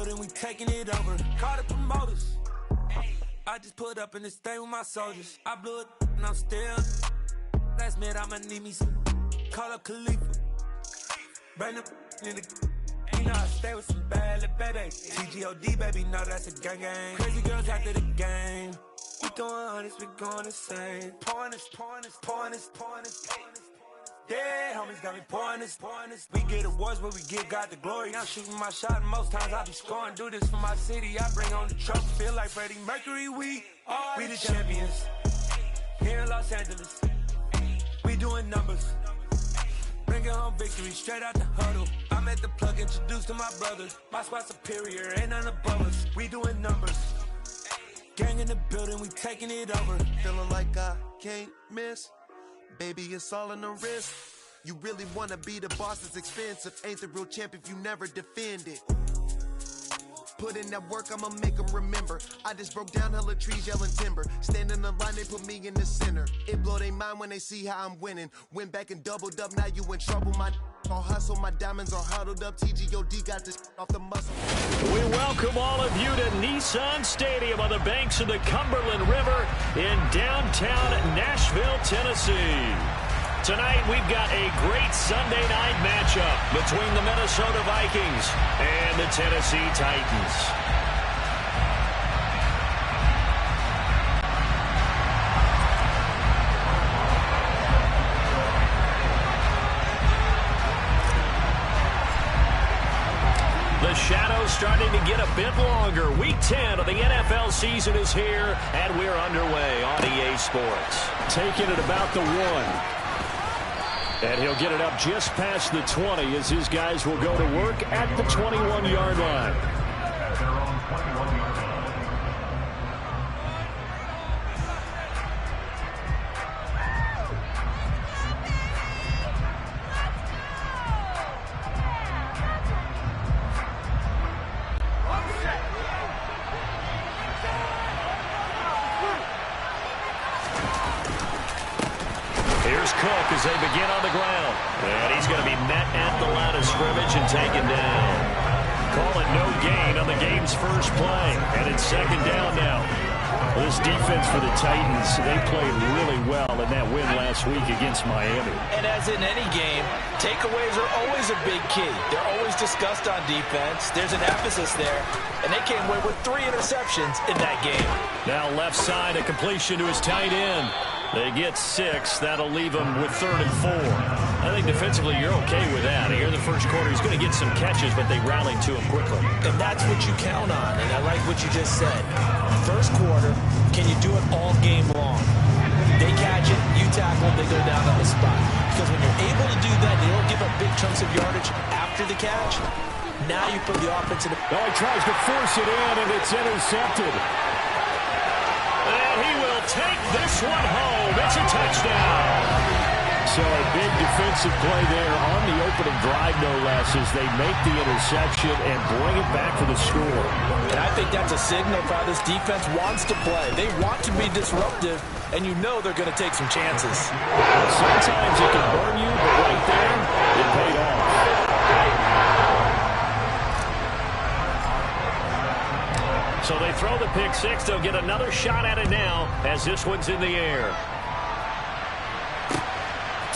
building, we taking it over. Call the promoters. I just put up in this thing with my soldiers. I blew it and I'm still. Last minute I'ma need me some. Call up Khalifa. Bring them in the. You know I stay with some bad little baby. TGOD baby, no that's a gang gang. Crazy girls after the game. We throwing hundreds, we going insane. Pouring this. Yeah, homies got me pouring this. We get awards, but we give God the glory. I'm shooting my shot, and most times I be scoring. Do this for my city, I bring on the trophy. Feel like Freddie Mercury, we the champions. Here in Los Angeles, we doing numbers. Bringing home victory, straight out the huddle. I'm at the plug, introduced to my brothers. My squad superior, ain't none above us. We doing numbers. Gang in the building, we taking it over. Feeling like I can't miss. Baby, it's all in the wrist. You really wanna be the boss, it's expensive. Ain't the real champ if you never defend it. Put in that work, I'ma make them remember. I just broke down hella trees, yelling timber. Stand in the line, they put me in the center. It blow their mind when they see how I'm winning. Went back and doubled up, now you in trouble. My all hustle, my diamonds are huddled up. TGOD got this off the muscle. We welcome all of you to Nissan Stadium on the banks of the Cumberland River in downtown Nashville, Tennessee. Tonight, we've got a great Sunday night matchup between the Minnesota Vikings and the Tennessee Titans. The shadow's starting to get a bit longer. Week 10 of the NFL season is here, and we're underway on EA Sports. Taking it about the 1. And he'll get it up just past the 20 as his guys will go to work at the 21-yard line. Cook as they begin on the ground. And he's going to be met at the line of scrimmage and taken down. Call it no gain on the game's first play. And it's second down now. This defense for the Titans, they played really well in that win last week against Miami. And as in any game, takeaways are always a big key. They're always discussed on defense. There's an emphasis there. And they came away with 3 interceptions in that game. Now left side, a completion to his tight end. They get 6. That'll leave them with 3rd and 4. I think defensively you're okay with that. Here in the first quarter, he's going to get some catches, but they rallied to him quickly. And that's what you count on, and I like what you just said. First quarter, can you do it all game long? They catch it, you tackle, they go down on the spot. Because when you're able to do that, they don't give up big chunks of yardage after the catch. Now you put the offense in the... Oh, he tries to force it in, and it's intercepted. And he will take this one home. It's a touchdown. So a big defensive play there on the opening drive, no less, as they make the interception and bring it back for the score. And I think that's a signal for how this defense wants to play. They want to be disruptive, and you know they're going to take some chances. Sometimes it can burn you, but right there, it paid off. So they throw the pick 6. They'll get another shot at it now as this one's in the air.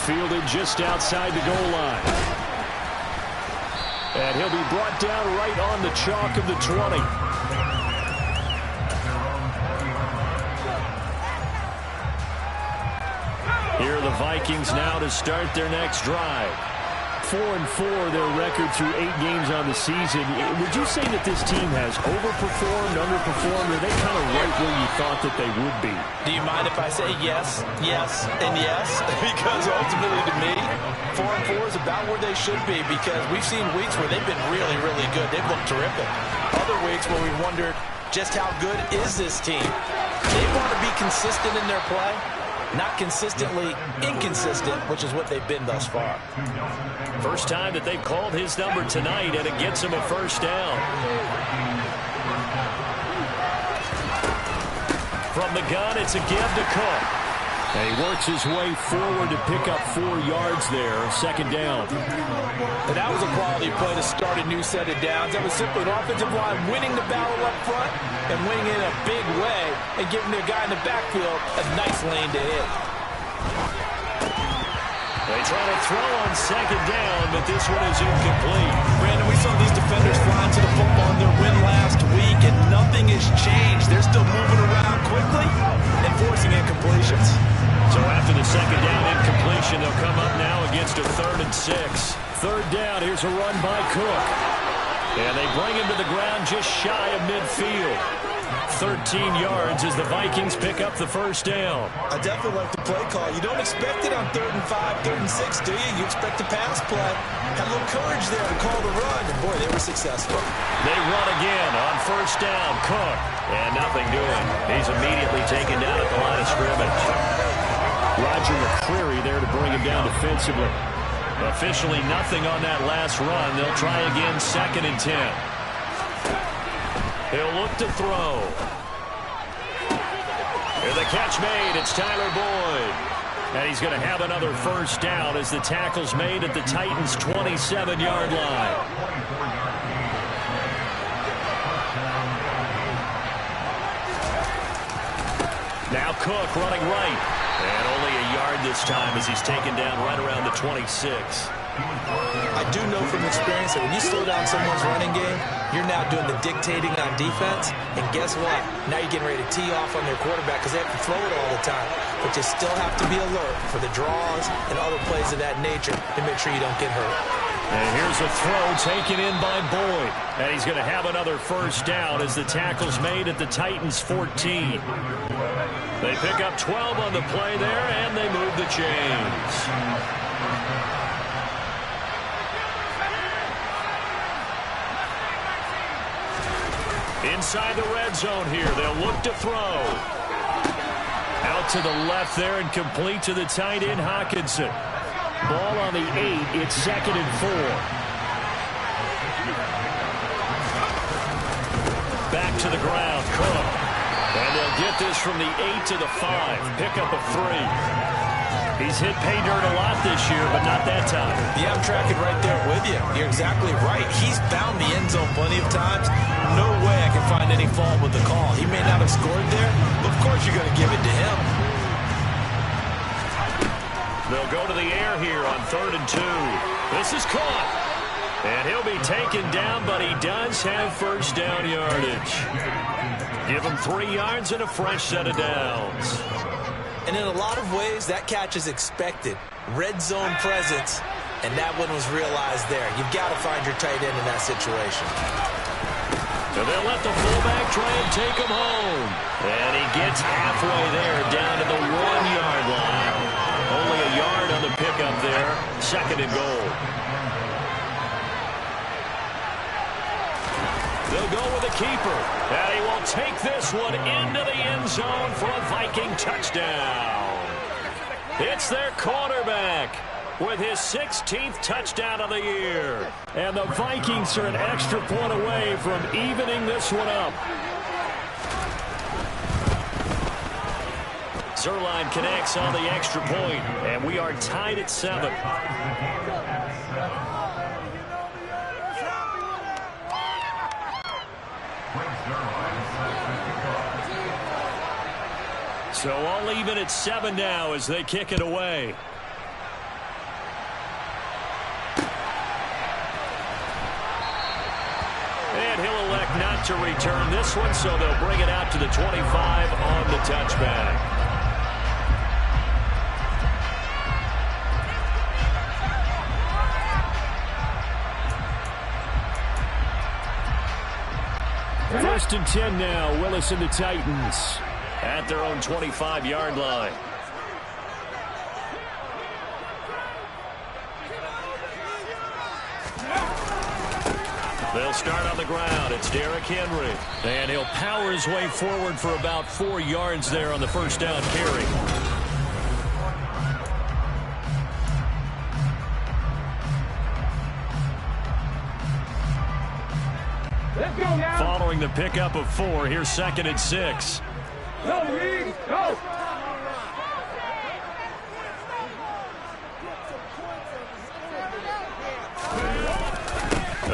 Fielded just outside the goal line. And he'll be brought down right on the chalk of the 20. Here are the Vikings now to start their next drive. 4-4 their record through 8 games on the season. Would you say that this team has overperformed, underperformed, or are they kind of right where you thought that they would be? Do you mind if I say yes, yes, and yes? Because ultimately to me, 4-4 is about where they should be, because we've seen weeks where they've been really, really good. They've looked terrific. Other weeks where we wondered just how good is this team. They want to be consistent in their play. Not consistently inconsistent, which is what they've been thus far. First time that they've called his number tonight, and it gets him a first down. From the gun, it's a give to Cook. And he works his way forward to pick up 4 yards there, second down. And that was a quality play to start a new set of downs. That was simply an offensive line winning the battle up front and winning it in a big way and giving their guy in the backfield a nice lane to hit. They try to throw on second down, but this one is incomplete. Brandon, we saw these defenders flying to the football in their win last week, and nothing has changed. They're still moving around quickly and forcing incompletions. So after the second down incompletion, they'll come up now against a 3rd and 6. Third down, here's a run by Cook. And they bring him to the ground just shy of midfield. 13 yards as the Vikings pick up the first down. I definitely like the play call. You don't expect it on 3rd and 5, 3rd and 6, do you? You expect a pass play. Had a little courage there to call the run, and boy, they were successful. They run again on first down. Cook, and nothing doing. He's immediately taken down at the line of scrimmage. Roger McCreary there to bring him down defensively. Officially nothing on that last run. They'll try again, 2nd and 10. He'll look to throw. Here's the catch made. It's Tyler Boyd. And he's going to have another first down as the tackle's made at the Titans' 27-yard line. Now Cook running right. And only a yard this time as he's taken down right around the 26. I do know from experience that when you slow down someone's running game, you're now doing the dictating on defense. And guess what? Now you're getting ready to tee off on their quarterback because they have to throw it all the time. But you still have to be alert for the draws and other plays of that nature to make sure you don't get hurt. And here's a throw taken in by Boyd. And he's going to have another first down as the tackle's made at the Titans' 14. They pick up 12 on the play there, and they move the chains. Inside the red zone here, they'll look to throw. Out to the left there and complete to the tight end, Hockenson. Ball on the 8, it's 2nd and 4. Back to the ground, Cook. And they'll get this from the 8 to the 5. Pickup of 3. He's hit pay dirt a lot this year, but not that time. Yeah, I'm tracking right there with you. You're exactly right. He's found the end zone plenty of times. No way I can find any fault with the call. He may not have scored there, but of course you're going to give it to him. They'll go to the air here on 3rd and 2. This is caught. And he'll be taken down, but he does have first down yardage. Give him 3 yards and a fresh set of downs. And in a lot of ways, that catch is expected. Red zone presence, and that one was realized there. You've got to find your tight end in that situation. So they'll let the fullback try and take him home. And he gets halfway there, down to the 1-yard line. Only a yard on the pickup there. 2nd and goal. They'll go with a keeper. And he will take this one into the end zone for a Viking touchdown. It's their quarterback with his 16th touchdown of the year. And the Vikings are an extra point away from evening this one up. Zuerlein connects on the extra point, and we are tied at 7. So all even at 7 now as they kick it away. And he'll elect not to return this one, so they'll bring it out to the 25 on the touchback. First and 10 now, Willis and the Titans at their own 25-yard line. They'll start on the ground. It's Derrick Henry. And he'll power his way forward for about 4 yards there on the first down carry. Following the pickup of 4, here's 2nd and 6. Go, Reed, go!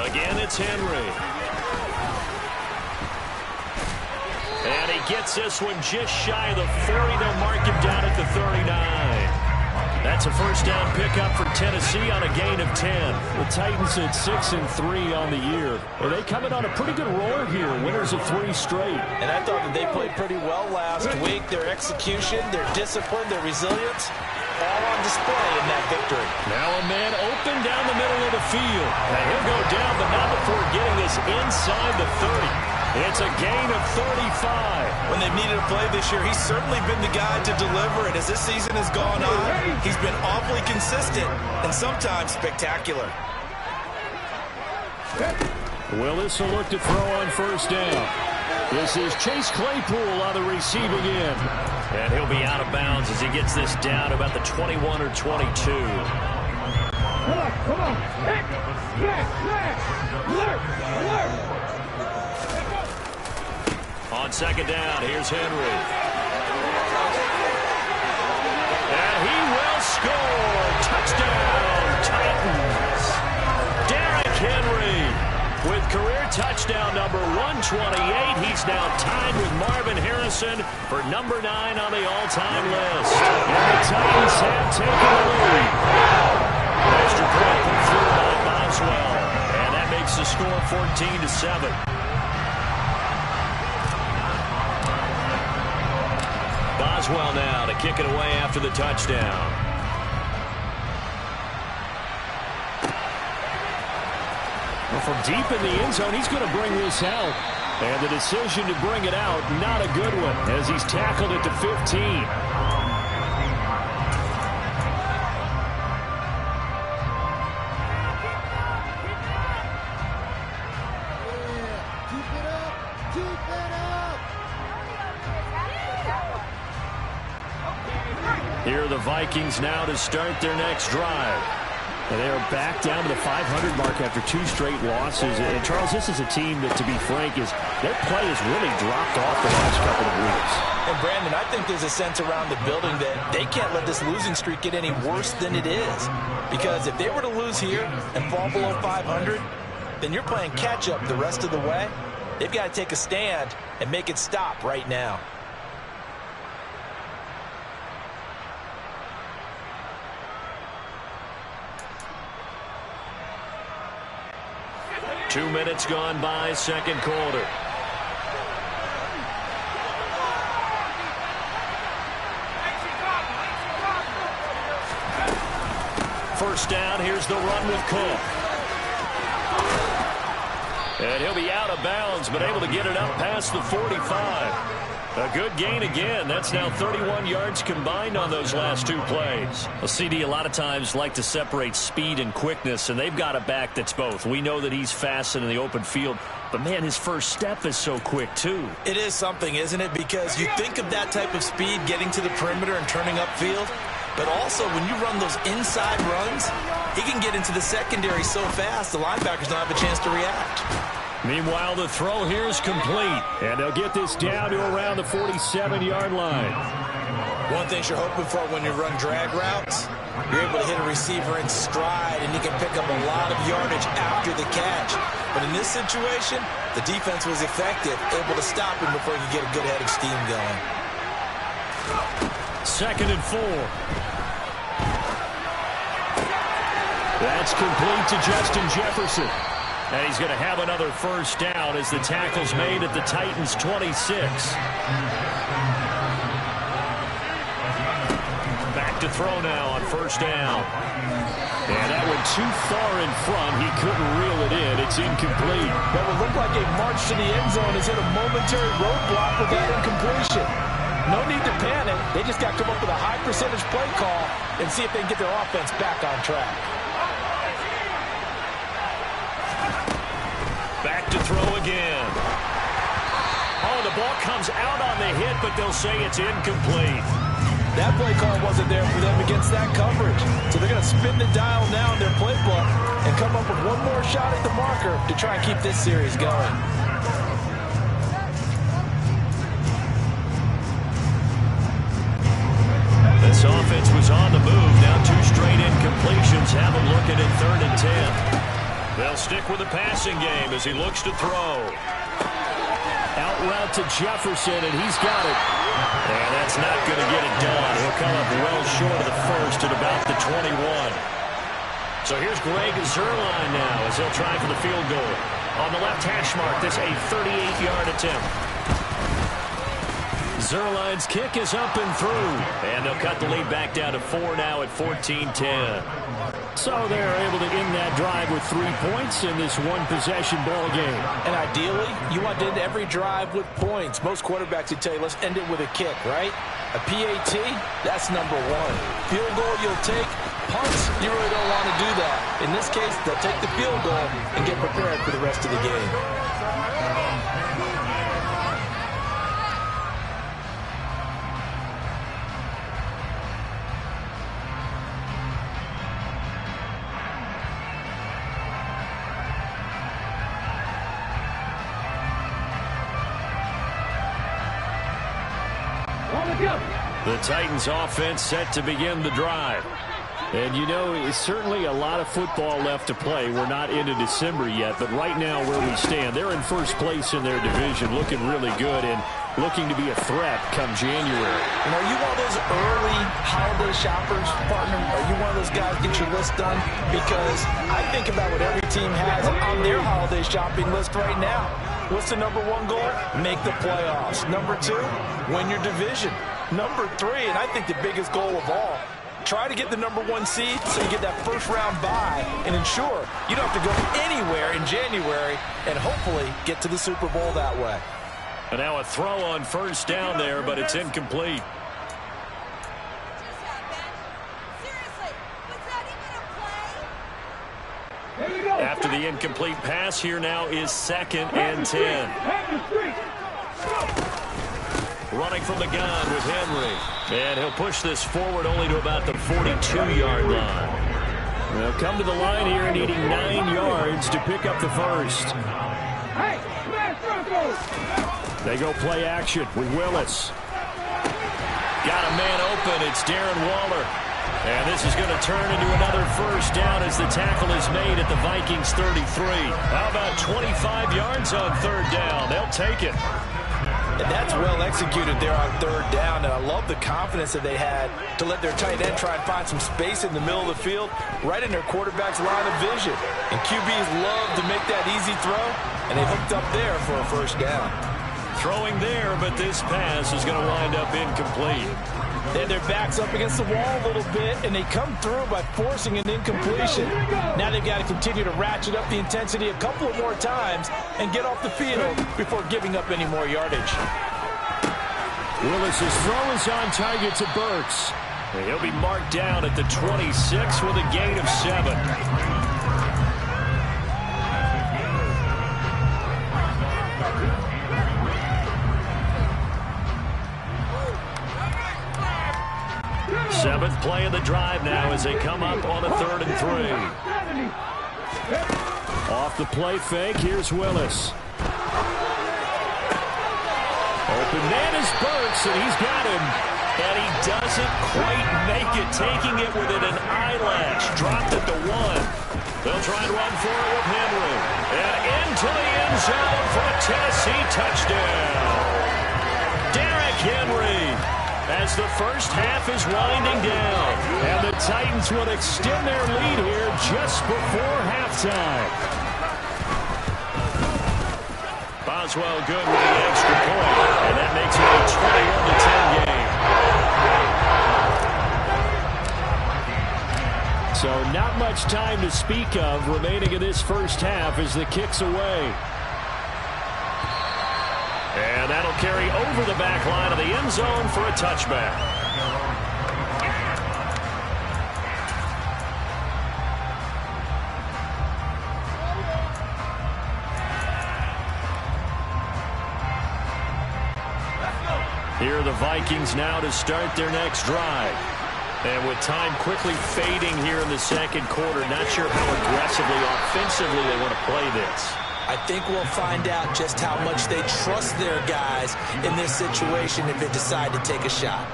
Again, it's Henry. And he gets this one just shy of the 40. They'll mark him down at the 39. That's a first down pickup for Tennessee on a gain of 10. The Titans at 6-3 on the year. Well, they come in on a pretty good roll here. Winners of 3 straight. And I thought that they played pretty well last week. Their execution, their discipline, their resilience, all on display in that victory. Now a man open down the middle of the field. Now he'll go down, but not before getting this inside the 30. It's a gain of 35. When they've needed a play this year, he's certainly been the guy to deliver. And as this season has gone on, he's been awfully consistent and sometimes spectacular. Willis will look to throw on first down. This is Chase Claypool on the receiving end. And he'll be out of bounds as he gets this down about the 21 or 22. Come on. Alert. On second down, here's Henry. And he will score. Touchdown, Titans. Derrick Henry with career touchdown number 128. He's now tied with Marvin Harrison for number 9 on the all-time list. And the Titans have taken the lead. Extra point put through by Boswell. And that makes the score 14-7. Boswell now to kick it away after the touchdown. Well, from deep in the end zone, he's going to bring this out. And the decision to bring it out, not a good one, as he's tackled at the 15. Here are the Vikings now to start their next drive. And they are back down to the 500 mark after 2 straight losses. And, Charles, this is a team that, to be frank, their play has really dropped off the last couple of weeks. And, Brandon, I think there's a sense around the building that they can't let this losing streak get any worse than it is. Because if they were to lose here and fall below 500, then you're playing catch-up the rest of the way. They've got to take a stand and make it stop right now. Two minutes gone by, second quarter. First down, here's the run with Cook. And he'll be out of bounds, but able to get it up past the 45. A good gain again. That's now 31 yards combined on those last 2 plays. Well, CD, a lot of times like to separate speed and quickness, and they've got a back that's both. We know that he's fast in the open field, but, man, his first step is so quick, too. It is something, isn't it? Because you think of that type of speed getting to the perimeter and turning upfield, but also when you run those inside runs, he can get into the secondary so fast the linebackers don't have a chance to react. Meanwhile, the throw here is complete, and they'll get this down to around the 47-yard line. One thing you're hoping for when you run drag routes, you're able to hit a receiver in stride, and you can pick up a lot of yardage after the catch. But in this situation, the defense was effective, able to stop him before he could get a good head of steam going. 2nd and 4. That's complete to Justin Jefferson. And he's going to have another first down as the tackle's made at the Titans' 26. Back to throw now on first down. And that went too far in front. He couldn't reel it in. It's incomplete. That would look like a march to the end zone is hit a momentary roadblock with that incompletion. No need to panic. They just got to come up with a high percentage play call and see if they can get their offense back on track. Back to throw again. Oh, the ball comes out on the hit, but they'll say it's incomplete. That play call wasn't there for them against that coverage. So they're going to spin the dial now in their playbook and come up with one more shot at the marker to try and keep this series going. This offense was on the move. Now 2 straight incompletions have them looking at 3rd and 10. They'll stick with the passing game as he looks to throw. Out route to Jefferson, and he's got it. And that's not going to get it done. He'll come up well short of the first at about the 21. So here's Greg Zuerlein now as he'll try for the field goal. On the left hash mark, this a 38-yard attempt. Zuerlein's kick is up and through. And they'll cut the lead back down to 4 now at 14-10. So they're able to end that drive with 3 points in this one-possession ball game. And ideally, you want to end every drive with points. Most quarterbacks would tell you, let's end it with a kick, right? A PAT, that's number one. Field goal you'll take. Punts, you really don't want to do that. In this case, they'll take the field goal and get prepared for the rest of the game. The Titans offense set to begin the drive. And you know, it's certainly a lot of football left to play. We're not into December yet, but right now where we stand, they're in first place in their division, looking really good and looking to be a threat come January. And are you one of those early holiday shoppers, partner? Are you one of those guys get your list done? Because I think about what every team has on their holiday shopping list right now. What's the number one goal? Make the playoffs. Number two, win your division. Number three, and I think the biggest goal of all, try to get the number one seed so you get that first round bye and ensure you don't have to go anywhere in January and hopefully get to the Super Bowl that way. And now a throw on first down there, but it's incomplete. After the incomplete pass, here now is 2nd and 10. Running from the gun with Henry. And he'll push this forward only to about the 42-yard line. They'll come to the line here needing 9 yards to pick up the first. They go play action with Willis. Got a man open. It's Darren Waller. And this is going to turn into another first down as the tackle is made at the Vikings 33. How about 25 yards on 3rd down? They'll take it. And that's well executed there on 3rd down, and I love the confidence that they had to let their tight end try and find some space in the middle of the field, right in their quarterback's line of vision. And QBs love to make that easy throw, and they hooked up there for a first down. Throwing there, but this pass is going to wind up incomplete. They had their backs up against the wall a little bit, and they come through by forcing an incompletion. Now they've got to continue to ratchet up the intensity a couple of more times and get off the field before giving up any more yardage. Willis's throw is on target to Burks. And he'll be marked down at the 26 with a gain of 7. Seventh play of the drive now as they come up on a 3rd and 3. Off the play fake, here's Willis. Open man is Burks, and he's got him. And he doesn't quite make it, taking it within an eyelash. Dropped at the 1. They'll try and run for it with Henry. And into the end zone for a Tennessee touchdown. Derrick Henry. As the first half is winding down. And the Titans will extend their lead here just before halftime. Boswell good with the extra point. And that makes it a 21-10 game. So not much time to speak of remaining in this first half as the kick's away. And that'll carry over the back line of the end zone for a touchback. Here are the Vikings now to start their next drive. And with time quickly fading here in the second quarter, not sure how aggressively, offensively they want to play this. I think we'll find out just how much they trust their guys in this situation if they decide to take a shot.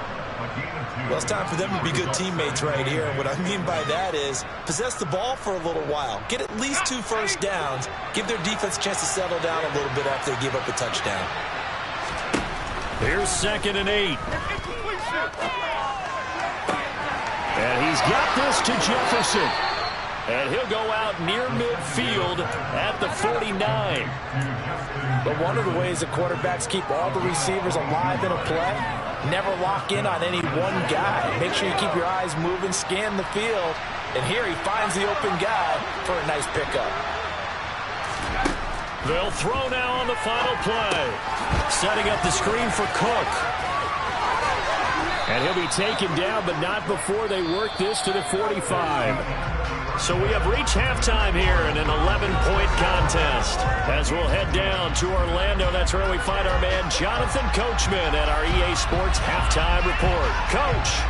Well, it's time for them to be good teammates right here. And what I mean by that is possess the ball for a little while. Get at least 2 first downs. Give their defense a chance to settle down a little bit after they give up a touchdown. Here's 2nd and 8. And he's got this to Jefferson. And he'll go out near midfield at the 49. But one of the ways that quarterbacks keep all the receivers alive in a play, never lock in on any one guy. Make sure you keep your eyes moving, scan the field. And here he finds the open guy for a nice pickup. They'll throw now on the final play. Setting up the screen for Cook. And he'll be taken down, but not before they work this to the 45. So we have reached halftime here in an 11-point contest. As we'll head down to Orlando, that's where we find our man Jonathan Coachman at our EA Sports Halftime Report. Coach.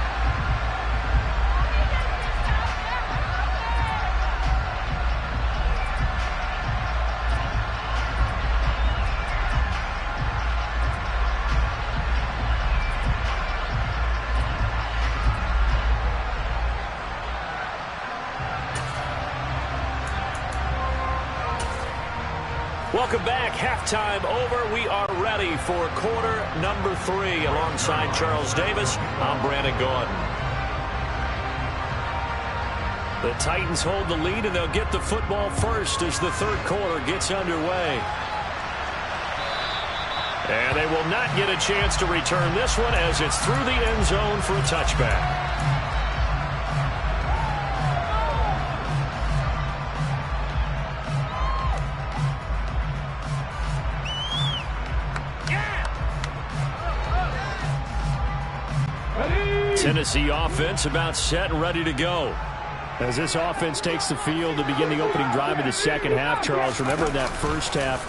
Welcome back. Halftime over. We are ready for quarter number 3. Alongside Charles Davis, I'm Brandon Gaudin. The Titans hold the lead, and they'll get the football first as the third quarter gets underway. And they will not get a chance to return this one as it's through the end zone for a touchback. Tennessee offense about set and ready to go. As this offense takes the field to begin the opening drive of the second half, Charles, remember that first half,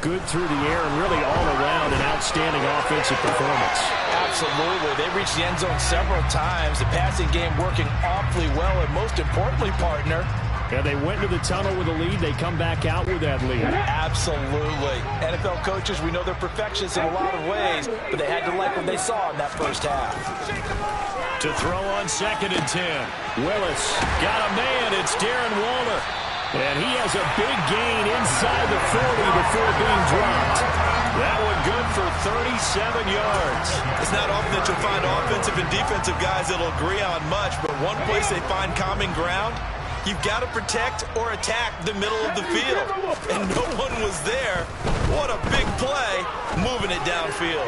good through the air and really all around an outstanding offensive performance. Absolutely. They reached the end zone several times. The passing game working awfully well, and most importantly, partner, and they went to the tunnel with a lead. They come back out with that lead. Absolutely. NFL coaches, we know they're perfectionists in a lot of ways, but they had to like what they saw in that first half. To throw on 2nd and 10. Willis got a man. It's Darren Waller. And he has a big gain inside the 40 before being dropped. That one good for 37 yards. It's not often that you'll find offensive and defensive guys that'll agree on much, but one place they find common ground, you've got to protect or attack the middle of the field. And no one was there. What a big play, moving it downfield.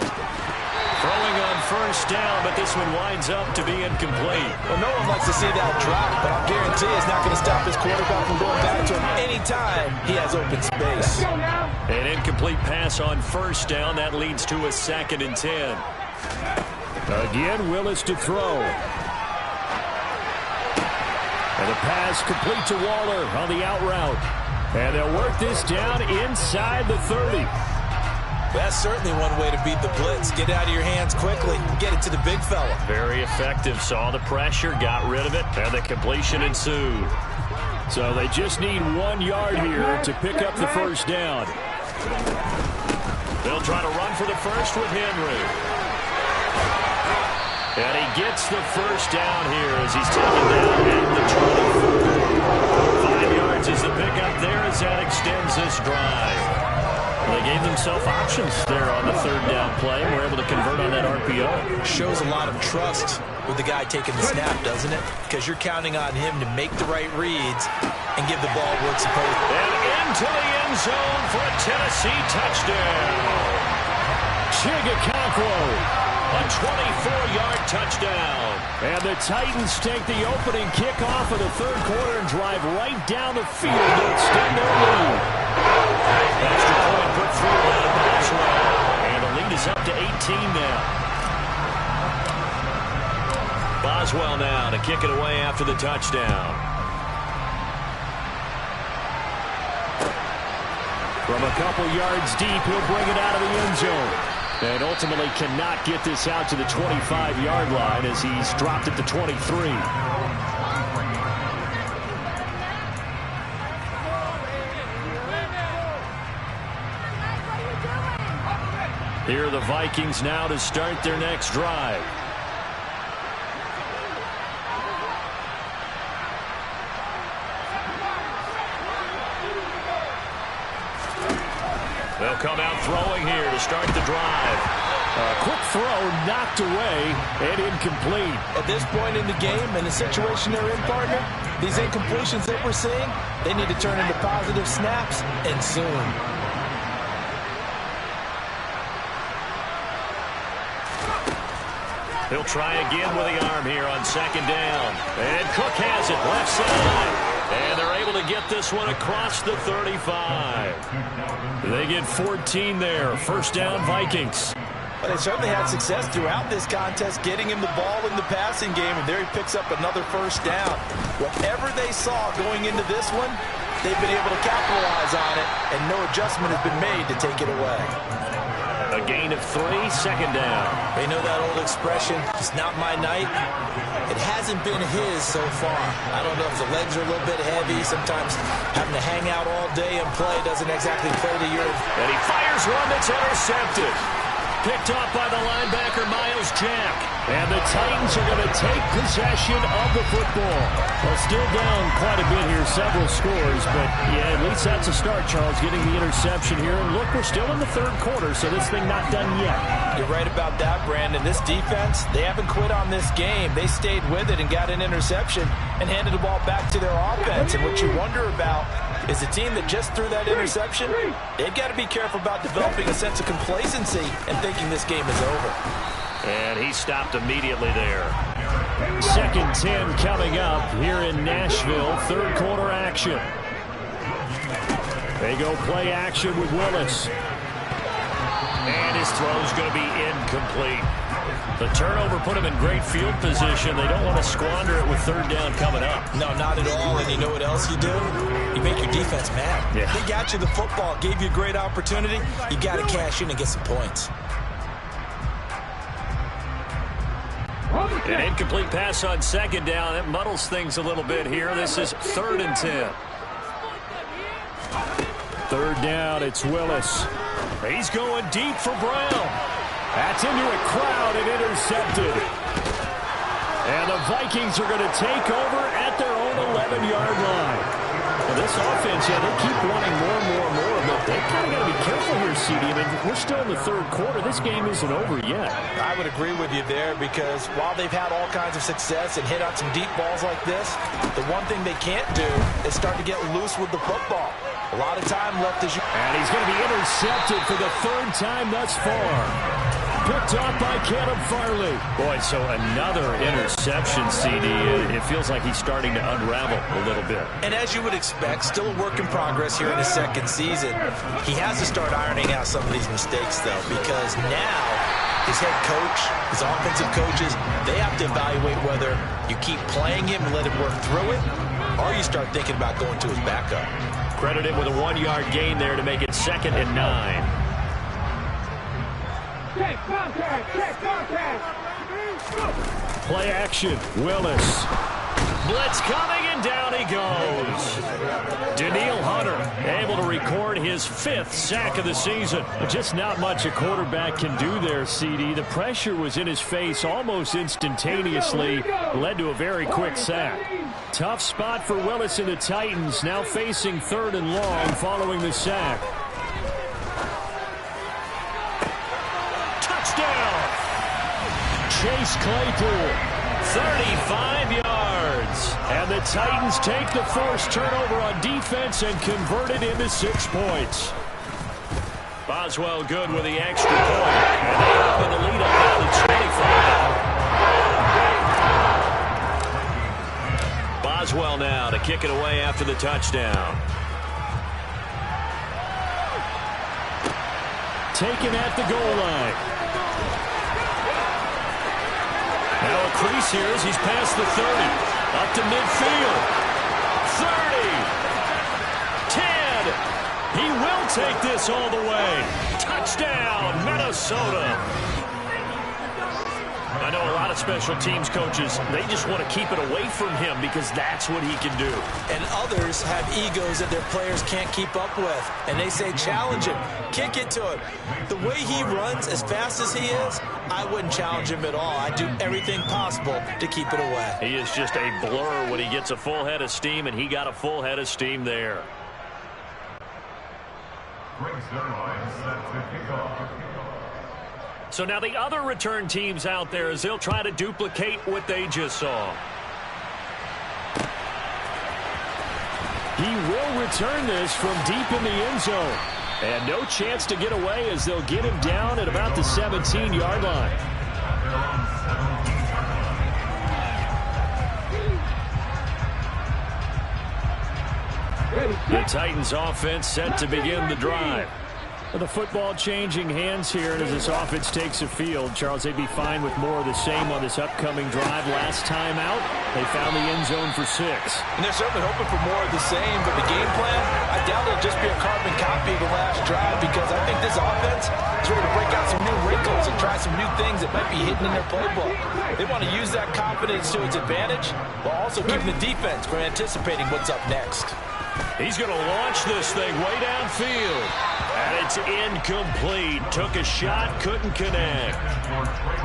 Throwing on first down, but this one winds up to be incomplete. Well, no one likes to see that drop, but I'll guarantee it's not going to stop his quarterback from going back to him anytime he has open space. An incomplete pass on first down. That leads to a 2nd and 10. Again, Willis to throw. And a pass complete to Waller on the out route. And they'll work this down inside the 30. That's certainly one way to beat the blitz. Get out of your hands quickly. Get it to the big fella. Very effective. Saw the pressure, got rid of it, and the completion ensued. So they just need 1 yard here to pick up the first down. They'll try to run for the first with Henry. And he gets the first down here as he's taken down at the 24. 5 yards is the pickup there as that extends this drive. They gave themselves options there on the third down play and were able to convert on that RPO. Shows a lot of trust with the guy taking the snap, doesn't it? Because you're counting on him to make the right reads and give the ball where it's supposed to. And into the end zone for a Tennessee touchdown. Chigakonkwo. A 24-yard touchdown. And the Titans take the opening kickoff of the third quarter and drive right down the field to extend their lead. Extra point put through by Boswell. And the lead is up to 18 now. Boswell now to kick it away after the touchdown. From a couple yards deep, he'll bring it out of the end zone. And ultimately cannot get this out to the 25-yard line as he's dropped at the 23. Here are the Vikings now to start their next drive. They'll come out throwing here to start the drive. Quick throw, knocked away, and incomplete. At this point in the game, and the situation they're in, partner, these incompletions that we're seeing, they need to turn into positive snaps, and soon. He'll try again with the arm here on second down. And Cook has it left side. And they're able to get this one across the 35. They get 14 there. First down, Vikings. Well, they certainly had success throughout this contest, getting him the ball in the passing game, and there he picks up another first down. Whatever they saw going into this one, they've been able to capitalize on it, and no adjustment has been made to take it away. A gain of 3, second down. They know that old expression, it's not my night. It hasn't been his so far. I don't know if the legs are a little bit heavy. Sometimes having to hang out all day and play doesn't exactly play to your... And he fires one that's intercepted. Picked up by the linebacker, Myles Jack. And the Titans are going to take possession of the football. Well, still down quite a bit here, several scores. But, yeah, at least that's a start, Charles, getting the interception here. And, look, we're still in the third quarter, so this thing not done yet. You're right about that, Brandon. This defense, they haven't quit on this game. They stayed with it and got an interception and handed the ball back to their offense. And what you wonder about is a team that just threw that interception, they've got to be careful about developing a sense of complacency and thinking this game is over. And he stopped immediately there. Second 10 coming up here in Nashville. Third quarter action. They go play action with Willis. And his throw's going to be incomplete. The turnover put him in great field position. They don't want to squander it with third down coming up. No, not at all. And you know what else you do? You make your defense mad. Yeah. They got you the football, gave you a great opportunity. You got to cash in and get some points. An incomplete pass on second down. That muddles things a little bit here. This is 3rd and 10. Third down, it's Willis. He's going deep for Brown. That's into a crowd and intercepted. And the Vikings are going to take over at their own 11-yard line. Well, this offense, yeah, they keep wanting more and more and more, but they kind of got to be careful here, CD. I mean, we're still in the third quarter. This game isn't over yet. I would agree with you there because while they've had all kinds of success and hit on some deep balls like this, the one thing they can't do is start to get loose with the football. A lot of time left as you... And he's going to be intercepted for the third time thus far. Picked up by Caleb Farley. Boy, so another interception, CD. It feels like he's starting to unravel a little bit. And as you would expect, still a work in progress here in his second season. He has to start ironing out some of these mistakes, though, because now his head coach, his offensive coaches, they have to evaluate whether you keep playing him and let him work through it, or you start thinking about going to his backup. Credit him with a 1-yard gain there to make it 2nd and 9. Play action, Willis. Blitz coming, and down he goes. Danielle Hunter able to record his 5th sack of the season. Just not much a quarterback can do there, CD. The pressure was in his face almost instantaneously. Led to a very quick sack. Tough spot for Willis and the Titans, now facing 3rd and long following the sack. Touchdown! Chase Claypool. 35 yards. And the Titans take the first turnover on defense and convert it into 6 points. Boswell good with the extra point. And they open the lead up now to 25. Boswell now to kick it away after the touchdown. Taken at the goal line. Now a crease here as he's past the 30. Up to midfield. 30. 10. He will take this all the way. Touchdown, Minnesota. I know a lot of special teams coaches, they just want to keep it away from him because that's what he can do. And others have egos that their players can't keep up with. And they say, challenge him, kick it to him. The way he runs as fast as he is, I wouldn't challenge him at all. I'd do everything possible to keep it away. He is just a blur when he gets a full head of steam, and he got a full head of steam there. So now the other return teams out there as they'll try to duplicate what they just saw. He will return this from deep in the end zone. And no chance to get away as they'll get him down at about the 17-yard line. The Titans offense set to begin the drive. The football changing hands here, and as this offense takes the field, Charles, they'd be fine with more of the same on this upcoming drive. Last time out, they found the end zone for 6. And they're certainly hoping for more of the same, but the game plan, I doubt it'll just be a carbon copy of the last drive, because I think this offense is ready to break out some new wrinkles and try some new things that might be hidden in their playbook. They want to use that confidence to its advantage, while also keeping the defense from anticipating what's up next. He's going to launch this thing way downfield. And it's incomplete. Took a shot, couldn't connect.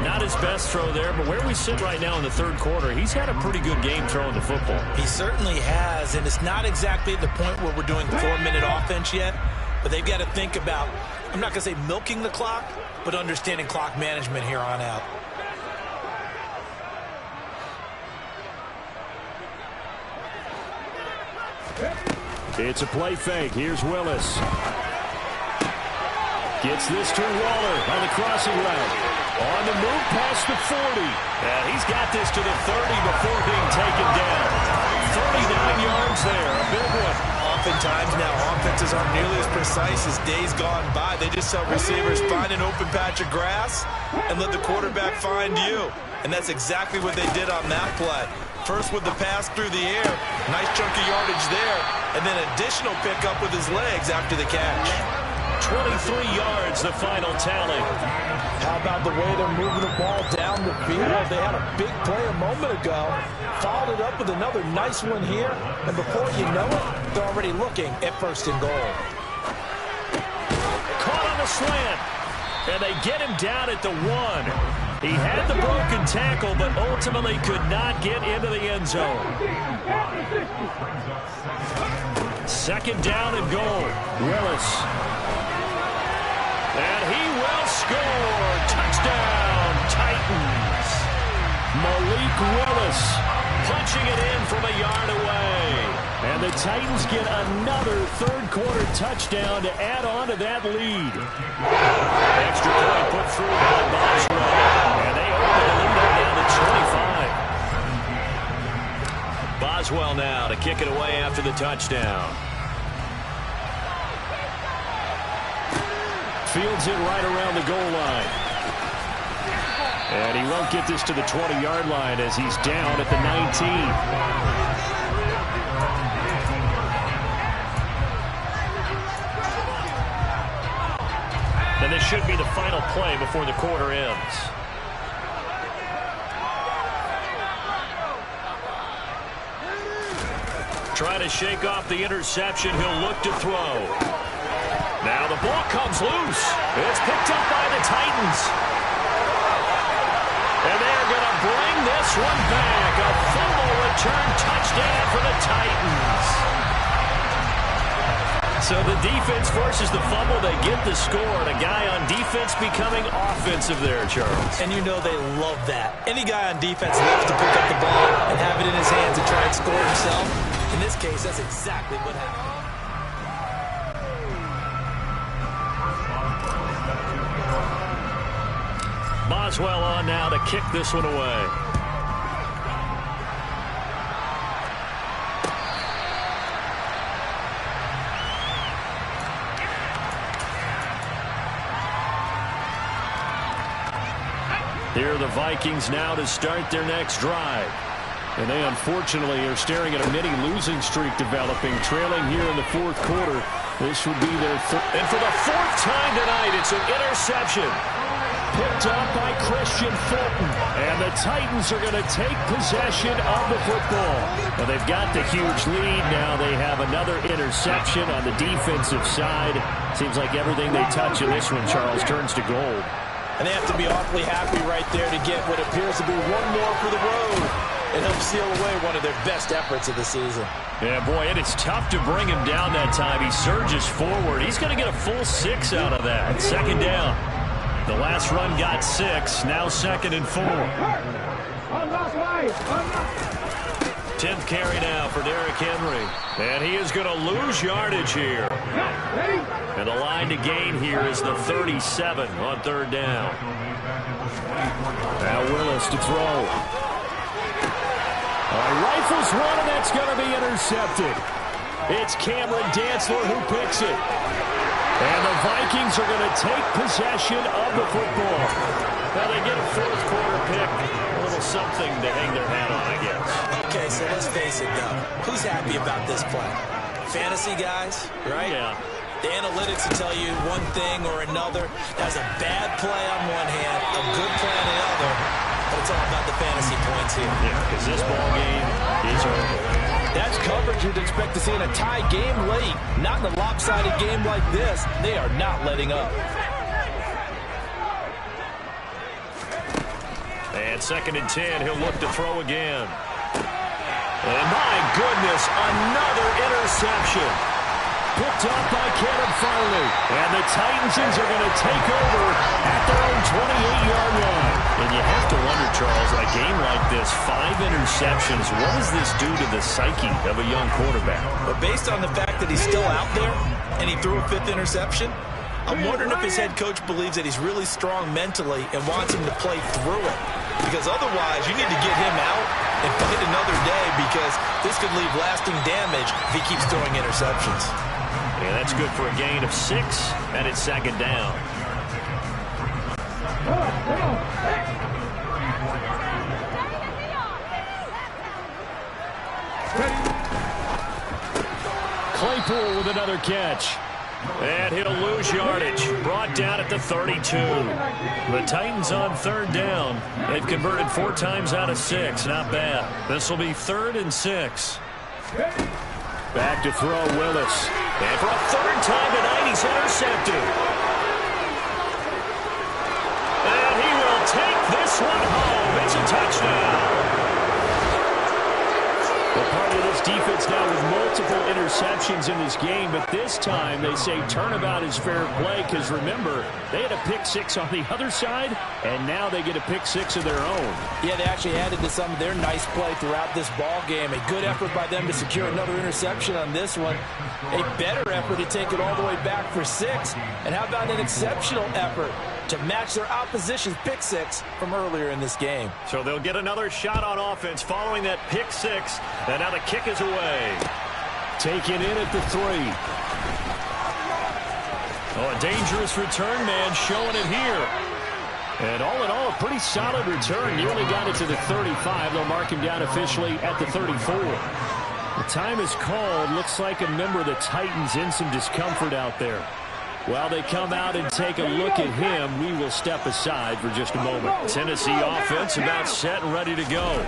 Not his best throw there, but where we sit right now in the third quarter, he's had a pretty good game throwing the football. He certainly has, and it's not exactly at the point where we're doing 4-minute offense yet, but they've got to think about, I'm not going to say milking the clock, but understanding clock management here on out. It's a play fake. Here's Willis. Gets this to Waller on the crossing route. On the move past the 40. And he's got this to the 30 before being taken down. 39 yards there. A big one. Oftentimes now, offenses aren't nearly as precise as days gone by. They just tell receivers, find an open patch of grass and let the quarterback find you. And that's exactly what they did on that play. First with the pass through the air, nice chunk of yardage there, and then additional pickup with his legs after the catch. 23 yards, the final tally. How about the way they're moving the ball down the field? They had a big play a moment ago, followed it up with another nice one here, and before you know it, they're already looking at 1st and goal. Caught on the slant, and they get him down at the 1. He had the broken tackle, but ultimately could not get into the end zone. 2nd down and goal. Willis. And he will score. Touchdown, Titans. Malik Willis punching it in from a yard away. And the Titans get another third-quarter touchdown to add on to that lead. Extra point put through by Boswell. And they open the lead up down to 25. Boswell now to kick it away after the touchdown. Fields it right around the goal line. And he won't get this to the 20-yard line as he's down at the 19. And this should be the final play before the quarter ends. Trying to shake off the interception. He'll look to throw. Now the ball comes loose. It's picked up by the Titans. And they're going to bring this one back. A fumble return touchdown for the Titans. So the defense forces the fumble. They get the score. And a guy on defense becoming offensive there, Charles. And you know they love that. Any guy on defense loves to pick up the ball and have it in his hands and try and score himself. In this case, that's exactly what happened. Boswell on now to kick this one away. Here are the Vikings now to start their next drive. And they unfortunately are staring at a mini losing streak developing, trailing here in the 4th quarter. This would be their and for the 4th time tonight, it's an interception. Picked up by Christian Fulton. And the Titans are going to take possession of the football. Well, they've got the huge lead. Now they have another interception on the defensive side. Seems like everything they touch in this one, Charles, turns to gold. And they have to be awfully happy right there to get what appears to be one more for the road. and he'll seal away one of their best efforts of the season. Yeah, boy, it is tough to bring him down that time. He surges forward. He's going to get a full 6 out of that. Second down. The last run got 6. Now 2nd and 4. 10th carry now for Derrick Henry. And he is going to lose yardage here. And the line to gain here is the 37 on 3rd down. Now Willis to throw. Rifles one, and that's going to be intercepted. It's Cameron Dantzler who picks it. And the Vikings are going to take possession of the football. Now they get a 4th quarter pick. A little something to hang their hat on, I guess. Okay, so let's face it, though. Who's happy about this play? Fantasy guys, right? Yeah. The analytics will tell you one thing or another. That's a bad play on one hand, a good play on the other. But it's all about the fantasy points here. Yeah, because this ball game is over. That's coverage you'd expect to see in a tie game late. Not in a lopsided game like this. They are not letting up. And 2nd and 10, he'll look to throw again. And my goodness, another interception. Picked up by Caleb Farley. And the Titans are going to take over at their own 28-yard line. And you have to wonder, Charles, a game like this, 5 interceptions, what does this do to the psyche of a young quarterback? But based on the fact that he's still out there and he threw a 5th interception, I'm wondering if his head coach believes that he's really strong mentally and wants him to play through it. Because otherwise, you need to get him out and fight another day, because this could leave lasting damage if he keeps throwing interceptions. Yeah, that's good for a gain of 6, and it's 2nd down. Claypool with another catch. And he'll lose yardage. Brought down at the 32. The Titans on 3rd down. They've converted 4 times out of 6. Not bad. This will be 3rd and 6. Back to throw, Willis. And for a 3rd time tonight, he's intercepted. And he will take this one home. It's a touchdown. Well, part of this defense now with multiple interceptions in this game, but this time they say turnabout is fair play, because remember, they had a pick 6 on the other side, and now they get a pick 6 of their own. Yeah, they actually added to some of their nice play throughout this ball game. A good effort by them to secure another interception on this one. A better effort to take it all the way back for 6. And how about an exceptional effort to match their opposition's pick 6 from earlier in this game? So they'll get another shot on offense following that pick 6. And now the kick is away. Taken in at the 3. Oh, a dangerous return man showing it here. And all in all, a pretty solid return. Nearly got it to the 35. They'll mark him down officially at the 34. The time is called. Looks like a member of the Titans in some discomfort out there. While they come out and take a look at him, we will step aside for just a moment. Tennessee offense about set and ready to go.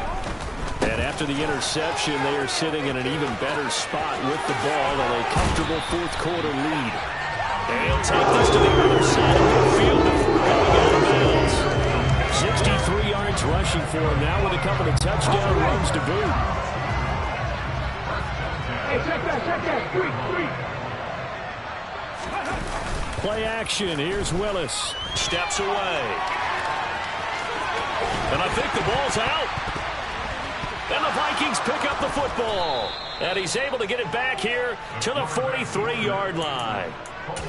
And after the interception, they are sitting in an even better spot with the ball and a comfortable 4th quarter lead. And he'll take this to the other side of the field before going out of bounds. 63 yards rushing for him now with a couple of touchdown runs to boot. Hey, check that. 3. Play action. Here's Willis. Steps away. And I think the ball's out. And the Vikings pick up the football. And he's able to get it back here to the 43-yard line.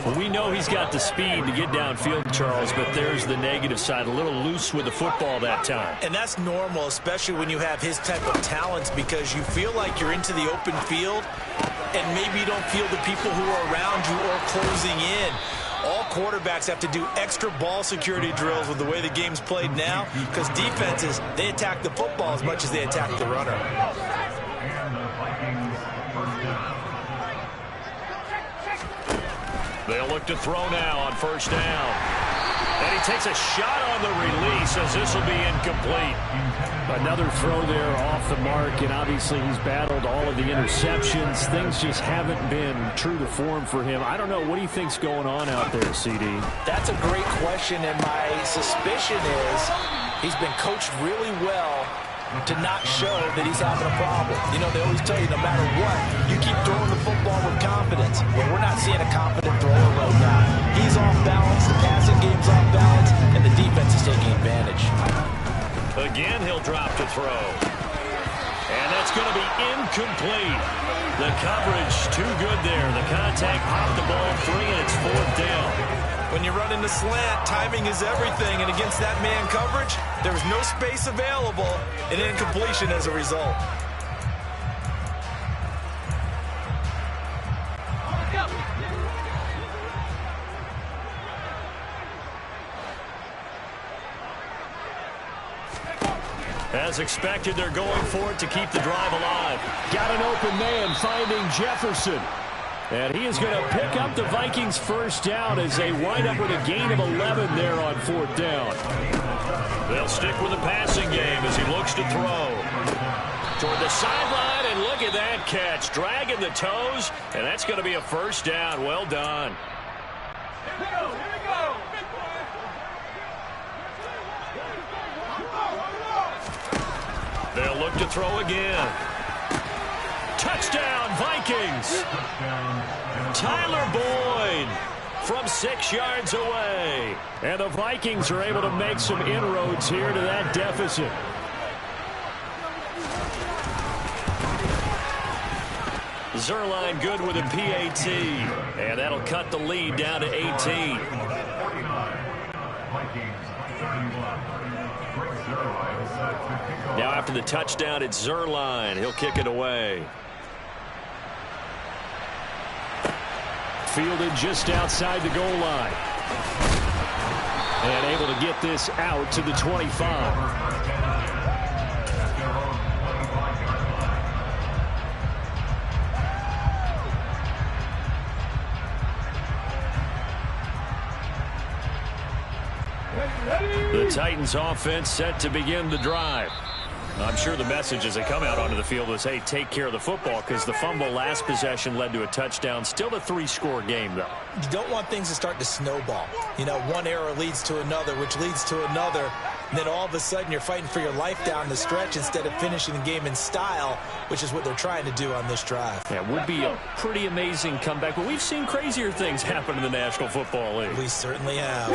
Well, we know he's got the speed to get downfield, Charles, but there's the negative side. A little loose with the football that time. And that's normal, especially when you have his type of talents, because you feel like you're into the open field and maybe you don't feel the people who are around you or closing in. All quarterbacks have to do extra ball security drills with the way the game's played now, because defenses, they attack the football as much as they attack the runner. They'll look to throw now on 1st down. And he takes a shot on the release as this will be incomplete. Another throw there off the mark, and obviously he's battled all of the interceptions. Things just haven't been true to form for him. I don't know. What do you think's going on out there, CD? That's a great question, and my suspicion is he's been coached really well to not show that he's having a problem. You know, they always tell you no matter what, you keep throwing the football with confidence. Well, we're not seeing a confident thrower right now. He's off balance, the passing game's off balance, and the defense is taking advantage. Again, he'll drop to throw. And that's going to be incomplete. The coverage too good there. The contact popped the ball free, and it's 4th down. When you run into slant, timing is everything, and against that man coverage, there was no space available, and incompletion as a result. As expected, they're going for it to keep the drive alive. Got an open man finding Jefferson. And he is going to pick up the Vikings' first down as they wind up with a gain of 11 there on 4th down. They'll stick with the passing game as he looks to throw. Toward the sideline, and look at that catch. Dragging the toes, and that's going to be a first down. Well done. Here we go. They'll look to throw again. Touchdown, Vikings. Tyler Boyd from 6 yards away. And the Vikings are able to make some inroads here to that deficit. Zuerlein good with a PAT. And that'll cut the lead down to 18. Now after the touchdown, it's Zuerlein. He'll kick it away. Fielded just outside the goal line. And able to get this out to the 25. The Titans offense set to begin the drive. I'm sure the message as they come out onto the field was, hey, take care of the football, because the fumble last possession led to a touchdown. Still a 3-score game, though. You don't want things to start to snowball. You know, one error leads to another, which leads to another. And then all of a sudden you're fighting for your life down the stretch instead of finishing the game in style, which is what they're trying to do on this drive. Yeah, it would be a pretty amazing comeback, but we've seen crazier things happen in the National Football League. We certainly have.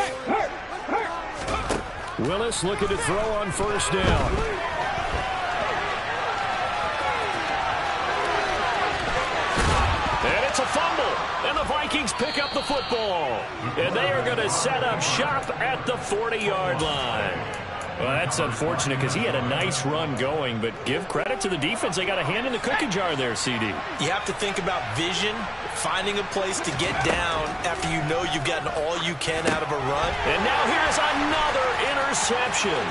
Willis looking to throw on first down. And it's a fumble, and the Vikings pick up the football. And they are going to set up shop at the 40-yard line. Well, that's unfortunate because he had a nice run going, but give credit to the defense. They got a hand in the cookie jar there, CD. You have to think about vision, finding a place to get down after you know you've gotten all you can out of a run. And now here's another interception.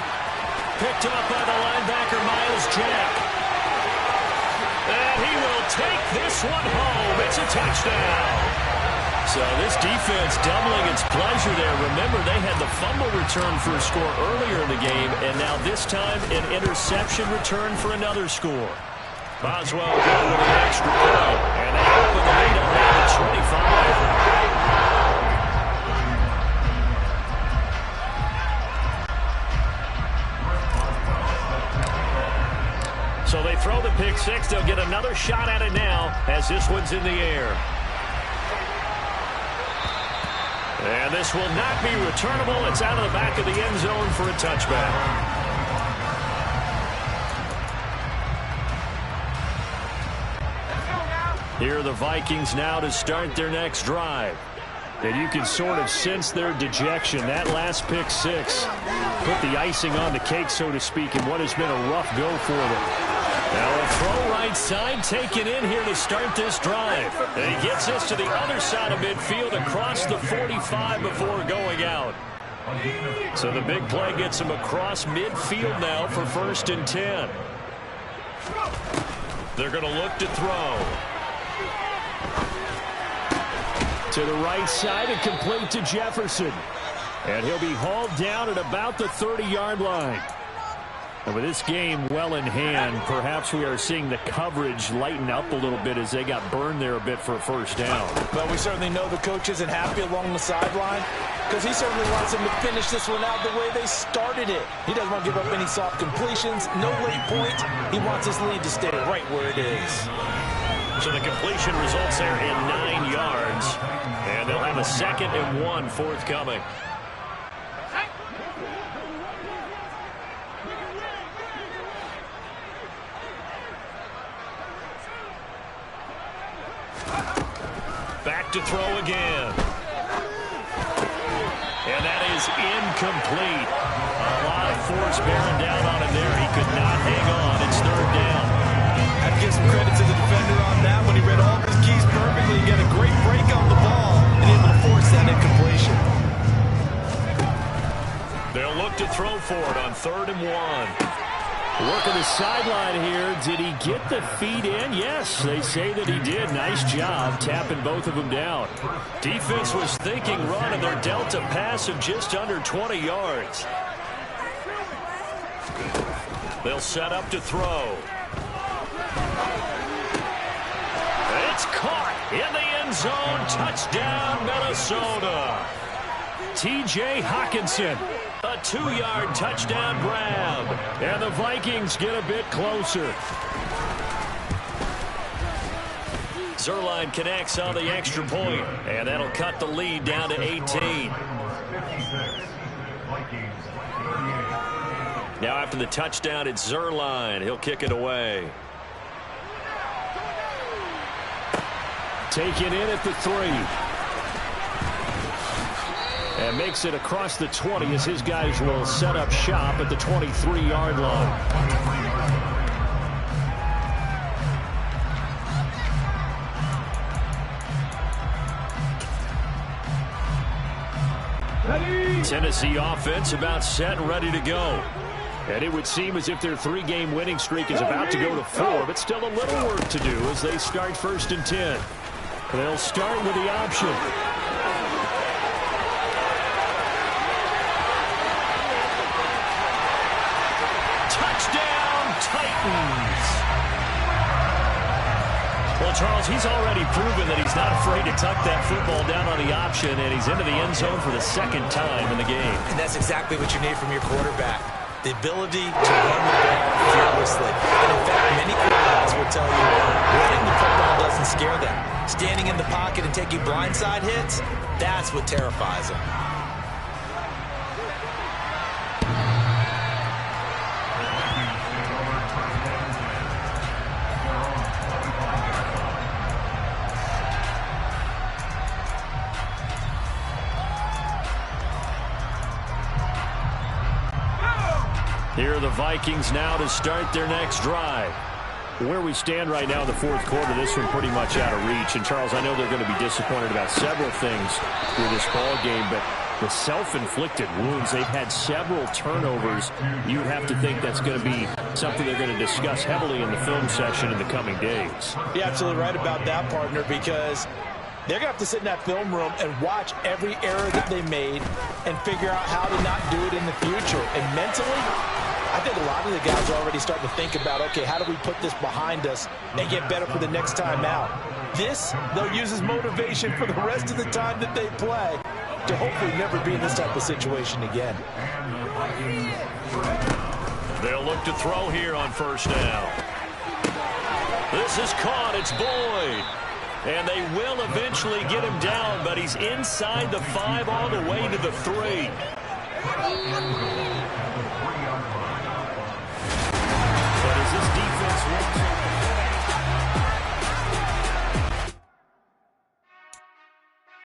Picked up by the linebacker, Miles Jack. And he will take this one home. It's a touchdown. So this defense doubling its pleasure there. Remember, they had the fumble return for a score earlier in the game, and now this time an interception return for another score. Boswell going with an extra point, and they open the lead up now to 25. So they throw the pick six. They'll get another shot at it now as this one's in the air. And this will not be returnable. It's out of the back of the end zone for a touchback. Here are the Vikings now to start their next drive. And you can sort of sense their dejection. That last pick six put the icing on the cake, so to speak, in what has been a rough go for them. Now a throw right side taken in here to start this drive. And he gets this to the other side of midfield across the 45 before going out. So the big play gets him across midfield now for 1st and 10. They're going to look to throw. To the right side and complete to Jefferson. And he'll be hauled down at about the 30-yard line. And with this game well in hand, perhaps we are seeing the coverage lighten up a little bit as they got burned there a bit for a first down. But we certainly know the coach isn't happy along the sideline because he certainly wants them to finish this one out the way they started it. He doesn't want to give up any soft completions, no late points. He wants his lead to stay right where it is. So the completion results there in 9 yards. And they'll have a 2nd and 1 forthcoming. Back to throw again. And that is incomplete. A lot of force bearing down on him there. He could not hang on. It's 3rd down. I have to give some credit to the defender on that when he read all of his keys perfectly and got a great break on the ball and able to force that incompletion. They'll look to throw for it on 3rd and 1. Working the sideline here. Did he get the feet in? Yes, they say that he did. Nice job tapping both of them down. Defense was thinking run, and they're dealt a pass of just under 20 yards. They'll set up to throw. It's caught in the end zone. Touchdown, Minnesota. T.J. Hockenson. A 2-yard touchdown grab. And the Vikings get a bit closer. Zuerlein connects on the extra point, and that'll cut the lead down to 18. Now after the touchdown, it's Zuerlein. He'll kick it away. Taken in at the 3. And makes it across the 20 as his guys will set up shop at the 23-yard line. Tennessee offense about set and ready to go. And it would seem as if their 3-game winning streak is about to go to 4, but still a little work to do as they start 1st and 10. They'll start with the option. Titans. Well, Charles, he's already proven that he's not afraid to tuck that football down on the option, and he's into the end zone for the 2nd time in the game. And that's exactly what you need from your quarterback. The ability to run the ball fearlessly. And in fact, many quarterbacks will tell you running the football doesn't scare them. Standing in the pocket and taking blindside hits, that's what terrifies them. Here are the Vikings now to start their next drive. Where we stand right now in the 4th quarter, this one pretty much out of reach. And, Charles, I know they're going to be disappointed about several things with this ball game, but the self-inflicted wounds, they've had several turnovers. You would have to think that's going to be something they're going to discuss heavily in the film session in the coming days. You're absolutely right about that, partner, because they're going to have to sit in that film room and watch every error that they made and figure out how to not do it in the future. And mentally, I think a lot of the guys are already starting to think about, okay, how do we put this behind us and get better for the next time out? This, they'll use as motivation for the rest of the time that they play to hopefully never be in this type of situation again. They'll look to throw here on 1st down. This is caught. It's Boyd. And they will eventually get him down, but he's inside the 5 all the way to the 3. But as this defense looks,